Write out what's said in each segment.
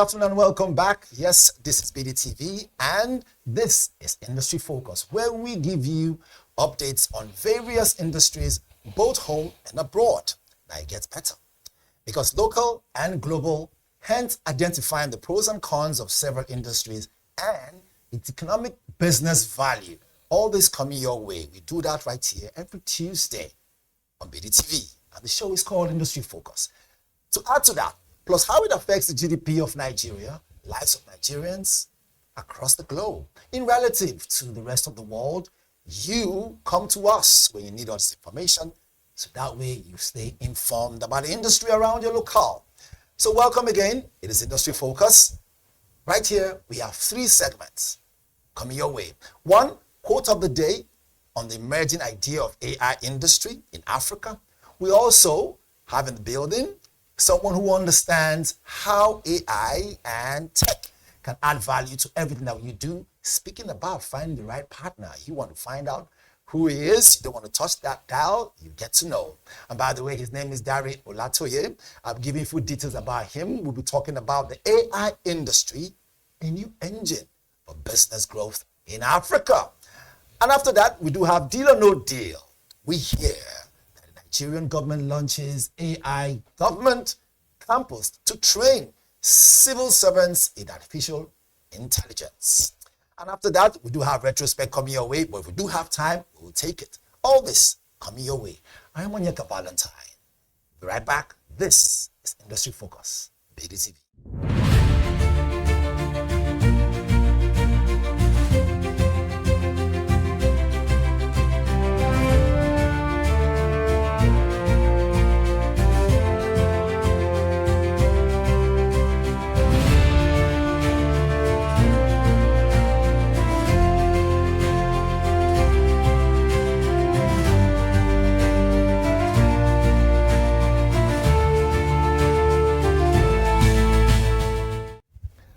afternoon and welcome back. Yes, this is BDTV and this is Industry Focus, where we give you updates on various industries, both home and abroad. Now it gets better because local and global, hence identifying the pros and cons of several industries and its economic business value. All this coming your way. We do that right here every Tuesday on BDTV. And the show is called Industry Focus. To add to that, plus how it affects the GDP of Nigeria, lives of Nigerians across the globe. In relative to the rest of the world, you come to us when you need all this information, so that way you stay informed about the industry around your locale. So welcome again. It is Industry Focus. Right here, we have 3 segments coming your way. 1, quote of the day on the emerging idea of AI industry in Africa. We also have in the building someone who understands how AI and tech can add value to everything that you do. Speaking about finding the right partner, you want to find out who he is. You don't want to touch that dial. You get to know. And by the way, his name is Dare Olatoye. I'm giving you details about him. We'll be talking about the AI industry, a new engine for business growth in Africa. And after that, we do have Deal or No Deal. We hear that the Nigerian government launches AI government campus to train civil servants in artificial intelligence. And after that, we do have retrospect coming your way, but if we do have time, we'll take it. All this coming your way. I am Onyeka Valentine. Be right back. This is Industry Focus, BDTV.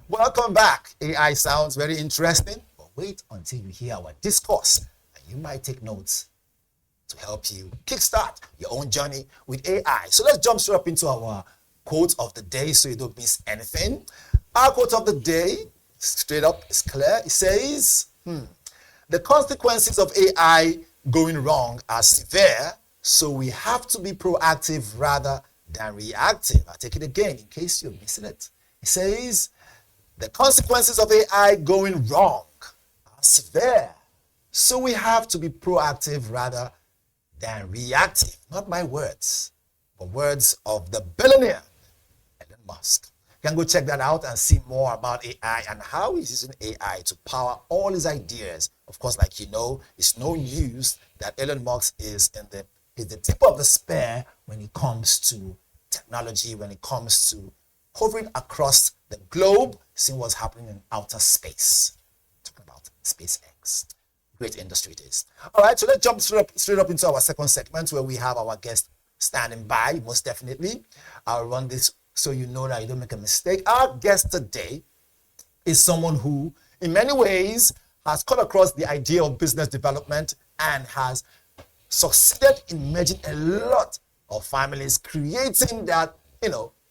Welcome back. AI sounds very interesting, but wait until you hear our discourse and you might take notes to help you kickstart your own journey with AI. So let's jump straight up into our quote of the day so you don't miss anything. Our quote of the day, straight up, is clear. It says, the consequences of AI going wrong are severe, so we have to be proactive rather than reactive. I'll take it again in case you're missing it. It says, the consequences of AI going wrong are severe, so we have to be proactive rather than reactive. Not my words, but words of the billionaire Elon Musk. You can go check that out and see more about AI and how he's using AI to power all his ideas. Of course, like you know, it's no news that Elon Musk is the tip of the spear when it comes to technology, when it comes to hovering across the globe, seeing what's happening in outer space. Talking about SpaceX. Great industry it is. All right, so let's jump straight up into our second segment where we have our guest standing by, most definitely. I'll run this so you know that you don't make a mistake. Our guest today is someone who, in many ways, has come across the idea of business development and has succeeded in merging a lot of families, creating that,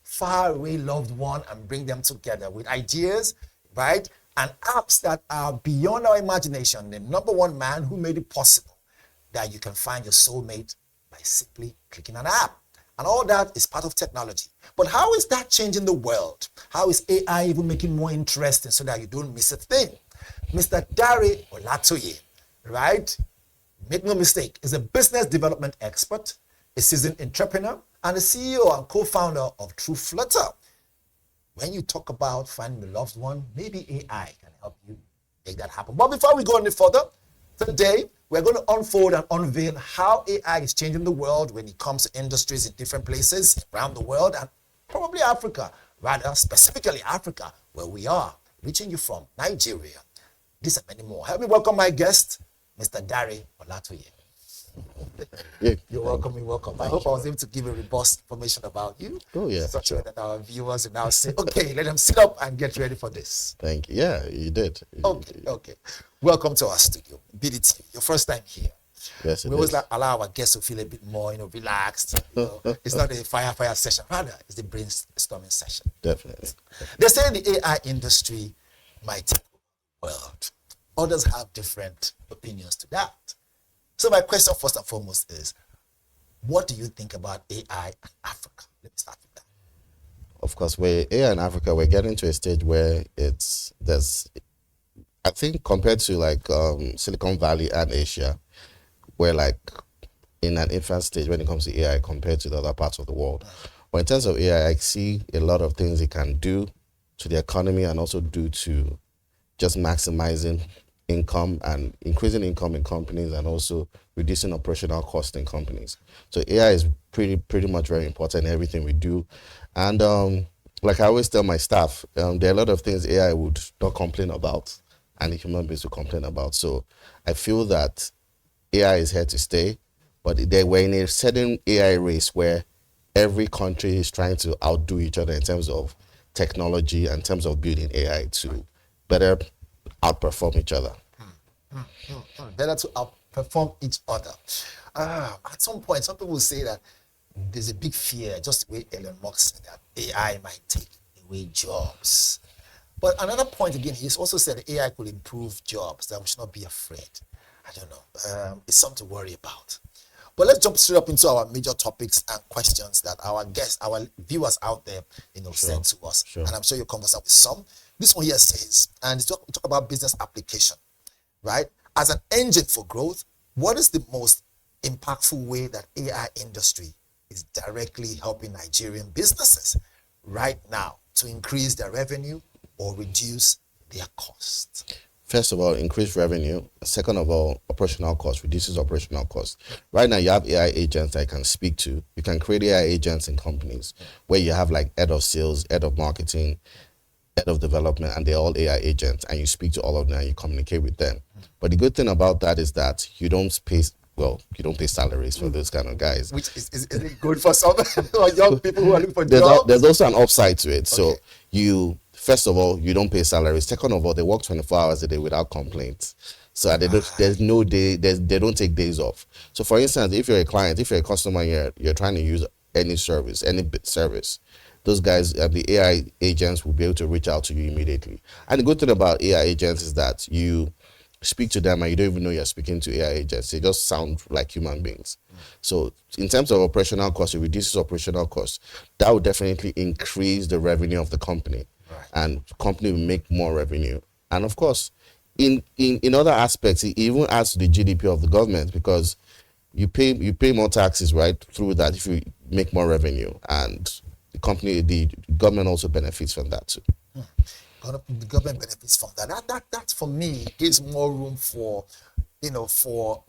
far away loved one and bring them together with ideas, right? And apps that are beyond our imagination. The number one man who made it possible that you can find your soulmate by simply clicking an app. And all that is part of technology. But how is that changing the world? How is AI even making more interesting so that you don't miss a thing? Mr. Dare Olatoye, right? Make no mistake, is a business development expert, a seasoned entrepreneur, and the CEO and co-founder of Flutter. When you talk about finding the loved one, maybe AI can help you make that happen. But before we go any further, today we're going to unfold and unveil how AI is changing the world when it comes to industries in different places around the world and probably Africa, rather specifically Africa, where we are, reaching you from Nigeria. This and many more. Help me welcome my guest, Mr. Dare Olatoye. You're welcome. You're welcome. I hope I was able to give a robust information about you. Oh, yeah. Such a way that our viewers will now say, okay, let them sit up and get ready for this. Thank you. Yeah, you did. Okay. Welcome to our studio, BDT. Your first time here. Yes, We always like allow our guests to feel a bit more, relaxed. It's not a fire session, rather it's the brainstorming session. Definitely. They say the AI industry might take the world. Others have different opinions to that. So my question first and foremost is, what do you think about AI in Africa? Let me start with that. Of course, we're AI in Africa, we're getting to a stage where I think compared to like Silicon Valley and Asia, we're like in an infant stage when it comes to AI compared to the other parts of the world. But in terms of AI, I see a lot of things it can do to the economy and also do to just maximizing income and increasing income in companies and also reducing operational costs in companies. So AI is pretty much very important in everything we do. And like I always tell my staff, there are a lot of things AI would not complain about and the human beings will complain about. So I feel that AI is here to stay, but we're in a certain AI race where every country is trying to outdo each other in terms of technology and in terms of building AI to better outperform each other. Better to outperform each other. At some point, some people say that there's a big fear, just the way Elon Musk said that AI might take away jobs. But another point again, he's also said that AI could improve jobs, that we should not be afraid. I don't know. It's something to worry about. But let's jump straight up into our major topics and questions that our guests, our viewers out there, sent to us. Sure. And I'm sure you'll converse with some. This one here says, and we talk about business application, right? As an engine for growth, what is the most impactful way that AI industry is directly helping Nigerian businesses right now to increase their revenue or reduce their costs? First of all, increase revenue. Second of all, operational cost, reduces operational cost. Right now, you have AI agents that I can speak to. You can create AI agents in companies where you have like head of sales, head of marketing, head of development, and they're all AI agents, and you speak to all of them and you communicate with them. But the good thing about that is that you don't pay salaries for those kind of guys. Which is it good for some young people who are looking for jobs? There's There's also an upside to it. So first of all, you don't pay salaries. Second of all, they work 24 hours a day without complaints. So there's no day, they don't take days off. So for instance, if you're a client, if you're a customer, you're trying to use any service, those guys, the AI agents will be able to reach out to you immediately. And the good thing about AI agents is that you speak to them and you don't even know you're speaking to AI agents. They just sound like human beings. So in terms of operational costs, it reduces operational costs. That would definitely increase the revenue of the company. Right. And the company will make more revenue. And of course, in other aspects, it even adds to the GDP of the government because you pay more taxes, right, through that if you make more revenue. And the government also benefits from that too. The government benefits from that. That for me gives more room for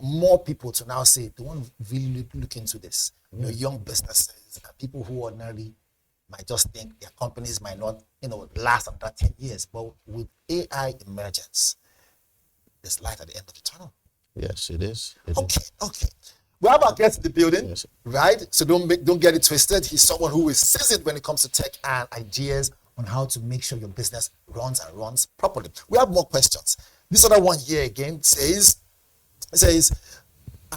more people to now say they want to really look into this. Young businesses, people who ordinarily might just think their companies might not last another 10 years. But with AI emergence, there's light at the end of the tunnel. Yes, it is. Okay. We have our guest in the building, yes, right? So don't get it twisted. He's someone who is seasoned when it comes to tech and ideas on how to make sure your business runs properly. We have more questions. This other one here again says, and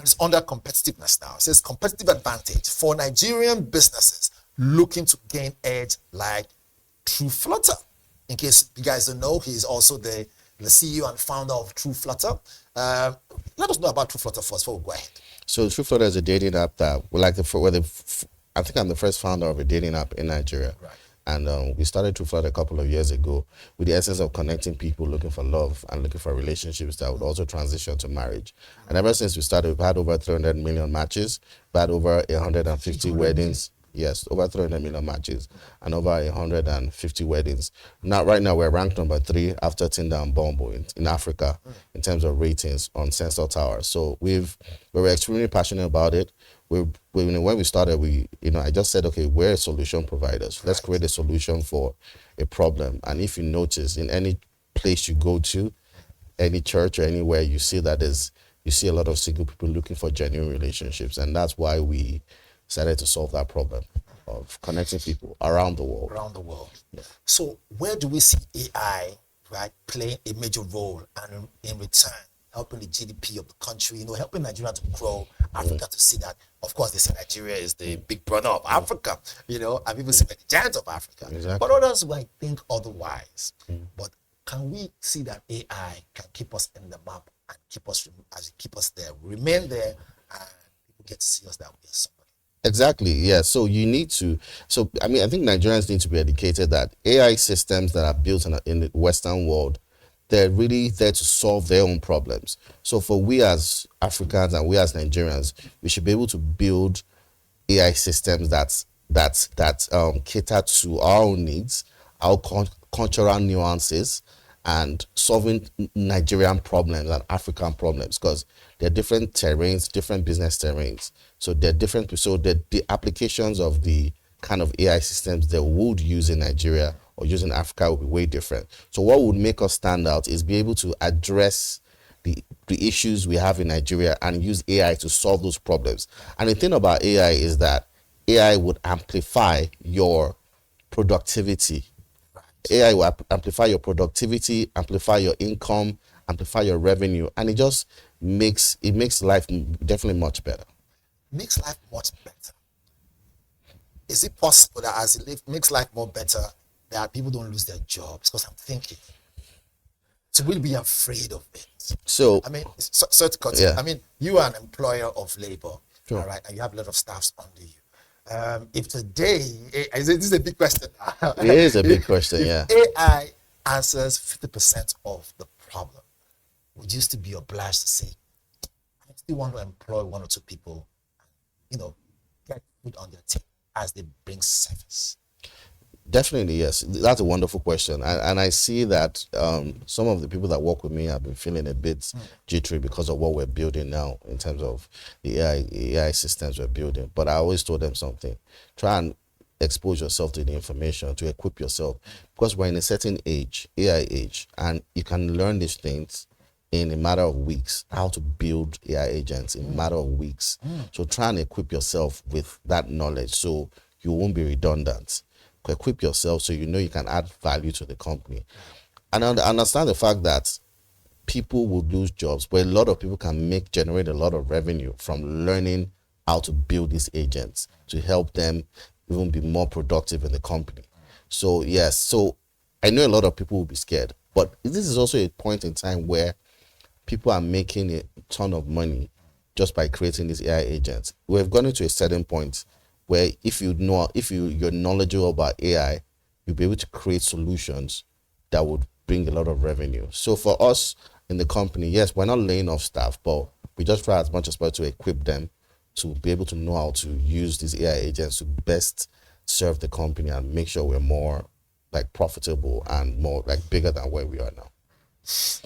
it's under competitiveness now. It says competitive advantage for Nigerian businesses looking to gain edge like through Flutter. In case you guys don't know, he's also the CEO and founder of True Flutter. Let us know about True Flutter first before we go ahead. So True Flutter is a dating app that I think I'm the first founder of a dating app in Nigeria. Right. And we started True Flutter a couple of years ago with the essence of connecting people looking for love and looking for relationships that would also transition to marriage. And ever since we started, we've had over 300 million matches, we've had over 150 weddings. Yes, over 300 million matches and over 150 weddings. Right now, we're ranked number 3 after Tinder and Bumble in Africa in terms of ratings on Sensor Tower. So we were extremely passionate about it. When we started, I just said, okay, we're solution providers. Let's create a solution for a problem. And if you notice, in any place you go to, any church or anywhere, you see a lot of single people looking for genuine relationships, and that's why we decided to solve that problem of connecting people around the world. Yeah. So where do we see AI, right, playing a major role, and in return, helping the GDP of the country, helping Nigeria to grow, Africa to see that. Of course, they say Nigeria is the big brother of Africa, and people say the giant of Africa. Exactly. But others might think otherwise. But can we see that AI can keep us in the map and keep us there, remain there, and people get to see us that we are somebody? Exactly. Yeah. So you need to. So I think Nigerians need to be educated that AI systems that are built in the Western world, they're really there to solve their own problems. So for we as Africans and we as Nigerians, we should be able to build AI systems that cater to our own needs, our cultural nuances, and solving Nigerian problems and African problems, because there are different terrains, different business terrains. So they're different. So the applications of the kind of AI systems they would use in Nigeria or use in Africa will be way different. So what would make us stand out is be able to address the issues we have in Nigeria and use AI to solve those problems. And the thing about AI is that AI would amplify your productivity. AI will amplify your productivity, amplify your income, amplify your revenue, and it makes life definitely much better. Makes life much better. Is it possible that as it makes life more better, that people don't lose their jobs? Because I'm thinking, so we'll be afraid of it. So sorry to cut you. You are an employer of labor, sure. All right, and you have a lot of staffs under you. If today, this is a big question. It is a big question, yeah. AI answers 50% of the problem, would you still be obliged to say, I still want to employ one or two people, get food on their table as they bring service? Definitely, yes. That's a wonderful question. And I see that some of the people that work with me have been feeling a bit jittery because of what we're building now in terms of the AI systems we're building. But I always told them something. Try and expose yourself to the information, to equip yourself. Because we're in a certain age, AI age, and you can learn these things in a matter of weeks, how to build AI agents in a matter of weeks. So try and equip yourself with that knowledge so you won't be redundant. Equip yourself so you can add value to the company. And I understand the fact that people will lose jobs, but a lot of people can generate a lot of revenue from learning how to build these agents to help them even be more productive in the company. So yes, so I know a lot of people will be scared, but this is also a point in time where people are making a ton of money just by creating these AI agents. We've gone into a certain point where if you're knowledgeable about AI, you'll be able to create solutions that would bring a lot of revenue. So for us in the company, yes, we're not laying off staff, but we just try as much as possible to equip them to be able to know how to use these AI agents to best serve the company and make sure we're more profitable and more bigger than where we are now.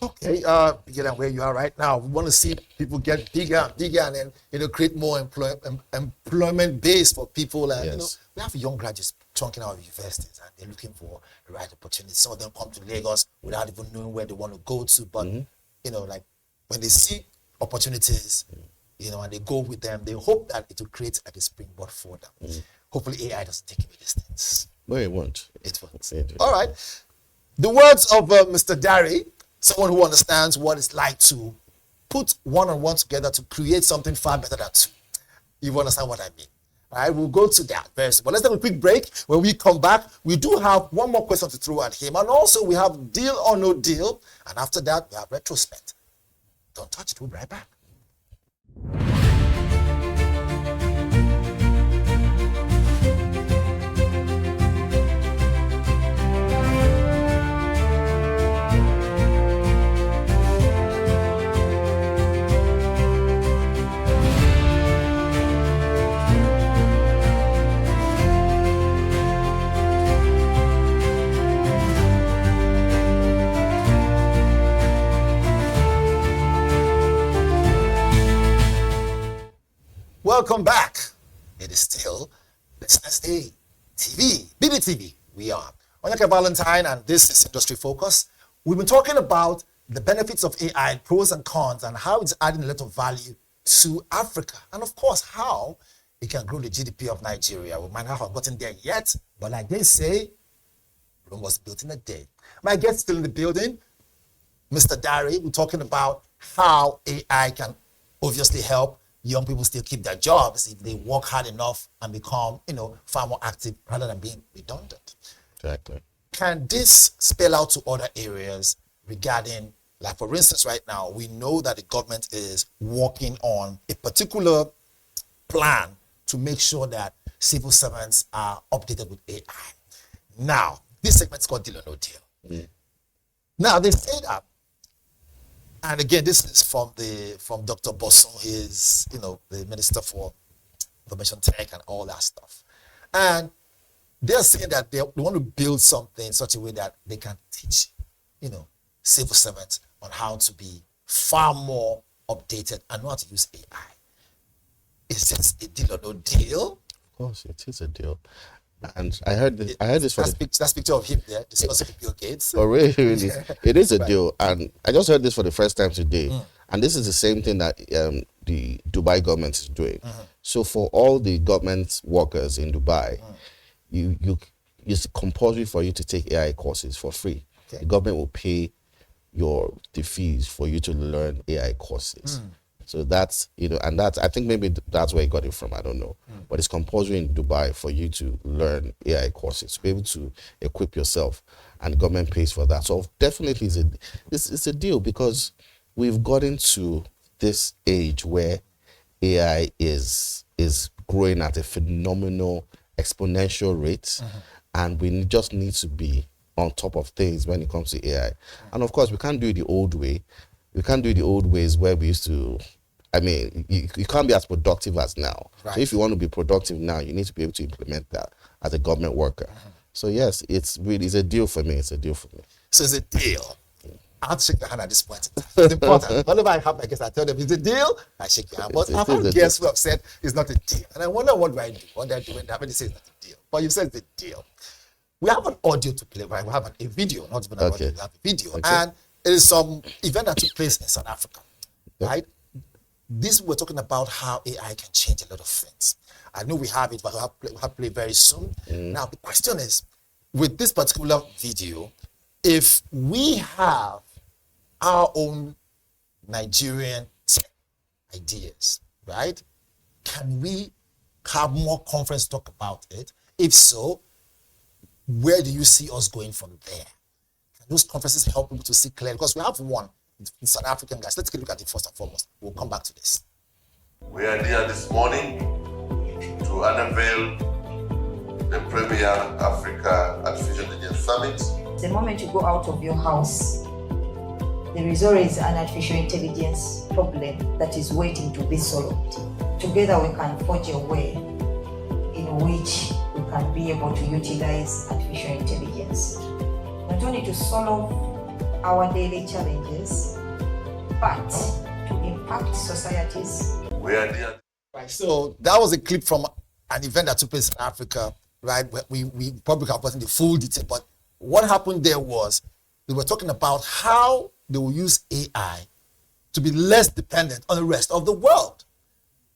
Okay, bigger than where you are right now. We want to see people get bigger and bigger, and then create more employment base for people. Yes. We have young graduates chunking out of universities, and they're looking for the right opportunities. Some of them come to Lagos without even knowing where they want to go to. But when they see opportunities, and they go with them, they hope that it will create a springboard for them. Hopefully, AI doesn't take away these things. No, it won't. It won't. All right. The words of Mr. Dare, someone who understands what it's like to put one on one together to create something far better than two. You understand what I mean? All right, we'll go to that very soon. But let's take a quick break. When we come back, we do have one more question to throw at him. And also, we have deal or no deal. And after that, we have retrospect. Don't touch it. We'll be right back. Welcome back. It is still BusinessDay TV, BBTV. We are Onyeka Valentine, and this is Industry Focus. We've been talking about the benefits of AI, pros and cons, and how it's adding a lot of value to Africa, and of course, how it can grow the GDP of Nigeria. We might not have gotten there yet, but like they say, Rome was built in a day. My guest still in the building, Mr. Dare. We're talking about how AI can obviously help young people still keep their jobs if they work hard enough and become, far more active rather than being redundant. Exactly. Can this spell out to other areas regarding, like for instance, right now, we know that the government is working on a particular plan to make sure that civil servants are updated with AI. Now, this segment's called Deal or No Deal. Now, they say that, and again, this is from Dr. Boson, his, the Minister for Information Tech and all that stuff. And they're saying that they want to build something in such a way that they can teach, civil servants on how to be far more updated and know how to use AI. Is this a deal or no deal? Of course, it is a deal. And I heard this for that's picture of him there discussing with Bill Gates. Oh, really? It is a deal. And I just heard this for the first time today. And this is the same thing that the Dubai government is doing. So for all the government workers in Dubai, it's compulsory for you to take AI courses for free. Okay. The government will pay the fees for you to learn AI courses. So that's, and that's, I think maybe that's where he got it from. I don't know. But it's compulsory in Dubai for you to learn AI courses, to be able to equip yourself, and the government pays for that. So definitely it's a deal, because we've gotten to this age where AI is growing at a phenomenal exponential rate, and we just need to be on top of things when it comes to AI. And of course, we can't do it the old way. We can't do it the old ways where we used to. I mean, you can't be as productive as now. Right. So if you want to be productive now, you need to be able to implement that as a government worker. So yes, it's a deal for me. It's a deal for me. So it's a deal. I have to shake the hand at this point. It's important. Whenever I have my guests, I tell them it's a deal. I shake the hand. But I've had guests who have said it's not a deal, and I wonder what do I do? What do I do when they say it's not a deal? But you said it's a deal. We have an audio to play, right? We have a video, not even an audio. We have a video, and it is some event that took place in South Africa, right? This we're talking about how AI can change a lot of things. I know we have it, but we'll have play very soon. Now the question is, with this particular video, if we have our own Nigerian tech ideas, right? Can we have more conference talk about it? If so, where do you see us going from there? Can those conferences help people to see clearly? Because we have one in South African guys. Let's take a look at it first and foremost. We'll come back to this. We are here this morning to unveil the Premier Africa Artificial Intelligence Summit. The moment you go out of your house, there is always an artificial intelligence problem that is waiting to be solved. Together we can forge a way in which we can be able to utilize artificial intelligence, not only to solve our daily challenges, but to impact societies. We are there. Right, so that was a clip from an event that took place in Africa, right? We probably have gotten the full detail, but what happened there was they were talking about how they will use AI to be less dependent on the rest of the world.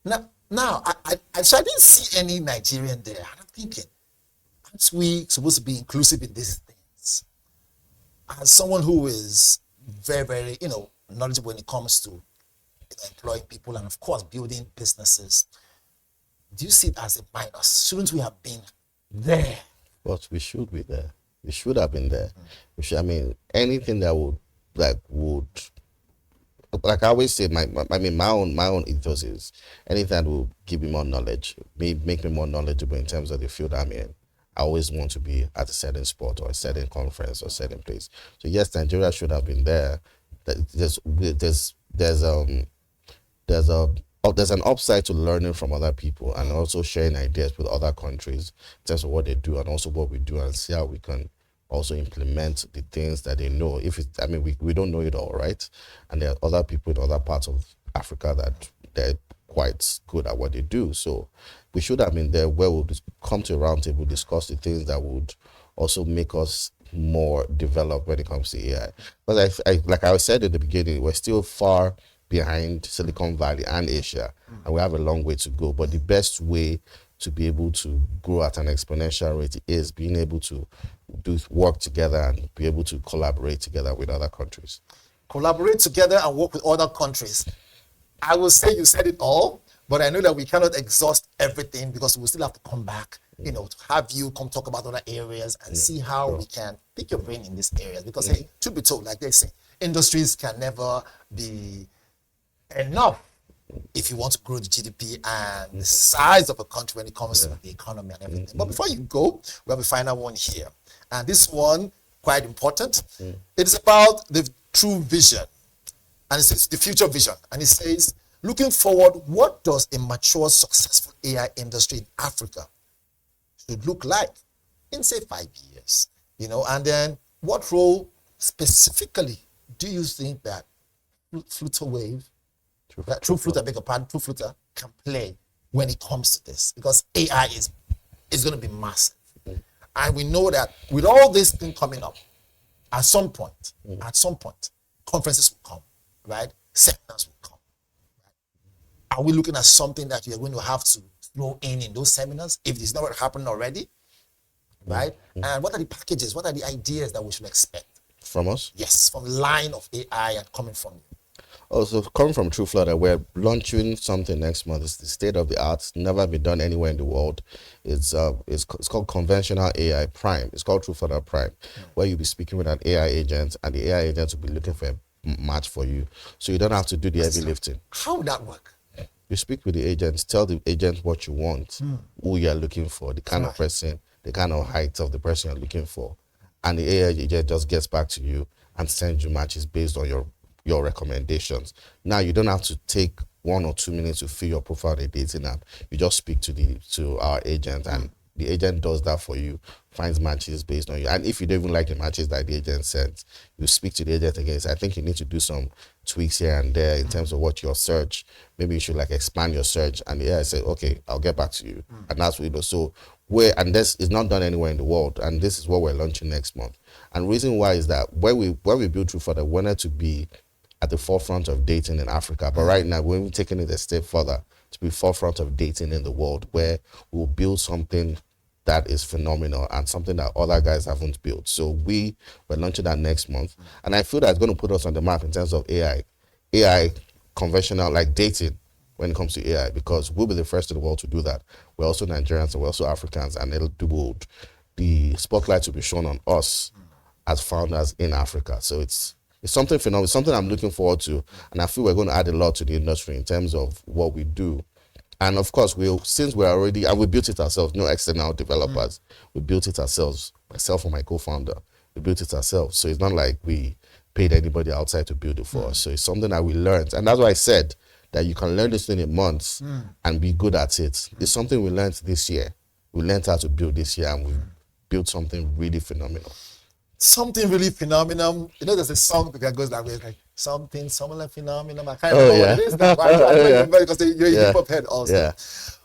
Now I didn't see any Nigerian there. And I'm thinking, aren't we supposed to be inclusive in these things? As someone who is very, very, knowledgeable when it comes to employing people and, of course, building businesses, do you see it as a minus? Shouldn't we have been there? But we should be there. We should have been there. Anything that would like I always say, my own ethos is anything that will give me more knowledge, make me more knowledgeable in terms of the field I'm in. I always want to be at a certain spot or a certain conference or a certain place. So yes, Nigeria should have been there. There's an upside to learning from other people and also sharing ideas with other countries in terms of what they do and also what we do, and see how we can also implement the things that they know. We don't know it all, right? And there are other people in other parts of Africa that they're quite good at what they do. So we should have been there where we'll come to a round table, discuss the things that would also make us more developed when it comes to AI. But like I said in the beginning, we're still far behind Silicon Valley and Asia, and we have a long way to go. But the best way to be able to grow at an exponential rate is being able to do work together and be able to collaborate together with other countries. collaborate together and work with other countries. I will say you said it all, but I know that we cannot exhaust everything because we still have to come back, to have you come talk about other areas and see how we can pick your brain in these areas. Because, hey, truth be told, like they say, industries can never be enough if you want to grow the GDP and the size of a country when it comes to the economy and everything. But before you go, we have a final one here. And this one, quite important. It is about the true vision. And it says the future vision. And it says, looking forward, what does a mature, successful AI industry in Africa should look like in, say, 5 years? And then what role specifically do you think that Flutter Wave, True Flutter can play when it comes to this? Because AI is going to be massive. And we know that with all this thing coming up, at some point, conferences will come, right? Seminars will come. Right? Are we looking at something that you're going to have to throw in those seminars if it's not happening already? Right? And what are the packages? What are the ideas that we should expect? From us? Yes, from the line of AI and coming from you. Also, coming from True Flutter, we're launching something next month. It's the state of the art, never been done anywhere in the world. It's called Conventional AI Prime. It's called True Flutter Prime, where you'll be speaking with an AI agent, and the AI agent will be looking for a match for you. So you don't have to do the heavy lifting. How would that work? You speak with the agent, tell the agent what you want, who you're looking for, the kind of person, the kind of height of the person you're looking for. And the AI agent just gets back to you and sends you matches based on your recommendations. Now you don't have to take 1 or 2 minutes to fill your profile in the dating app. You just speak to our agent, and the agent does that for you, finds matches based on you. And if you don't even like the matches that the agent sends, you speak to the agent again. So I think you need to do some tweaks here and there in terms of what your search. Maybe you should expand your search. And the AI said, okay, I'll get back to you. And that's what you know. So this is not done anywhere in the world, and this is what we're launching next month. And the reason why is that when we built True Flutter, we wanted to be at the forefront of dating in Africa. But right now, we're taking it a step further to be forefront of dating in the world, where we'll build something that is phenomenal and something that other guys haven't built. So we're launching that next month. And I feel that's going to put us on the map in terms of AI conventional, like dating when it comes to AI, because we'll be the first in the world to do that. We're also Nigerians and we're also Africans, and the spotlight will be shown on us as founders in Africa. So it's something phenomenal, something I'm looking forward to, and I feel we're going to add a lot to the industry in terms of what we do. And of course, since we're already, and we built it ourselves, no external developers, we built it ourselves, myself and my co-founder, we built it ourselves. So it's not like we paid anybody outside to build it for us. So it's something that we learned. And that's why I said that you can learn this thing in months and be good at it. It's something we learned this year. We learned how to build this year, and we built something really phenomenal. Something really phenomenal. There's a song that goes that way, like something similar phenomenal. I can't remember what it is now, but I remember because you're a hip hop head also. Yeah.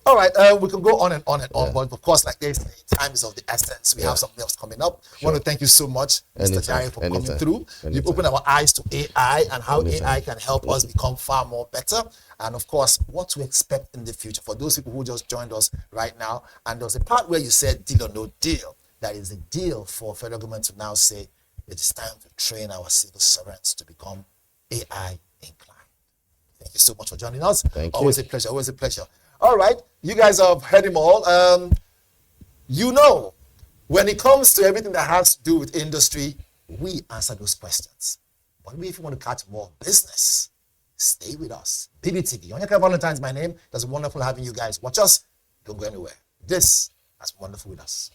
All right, we can go on and on and on, but of course, like they say, time is of the essence. We have something else coming up. I want to thank you so much, Mr. Dare, for coming through. You've opened our eyes to AI and how AI can help us become far more better. And of course, what to expect in the future for those people who just joined us right now. And there was a part where you said deal or no deal. That is a deal for federal government to now say it is time to train our civil servants to become AI inclined. Thank you so much for joining us. Thank you. Always a pleasure. Always a pleasure. All right, you guys have heard him all. When it comes to everything that has to do with industry, we answer those questions. But if you want to catch more business, stay with us. BBTV. Onyeka Valentine is my name. That's wonderful having you guys watch us. Don't go anywhere. This has been wonderful with us.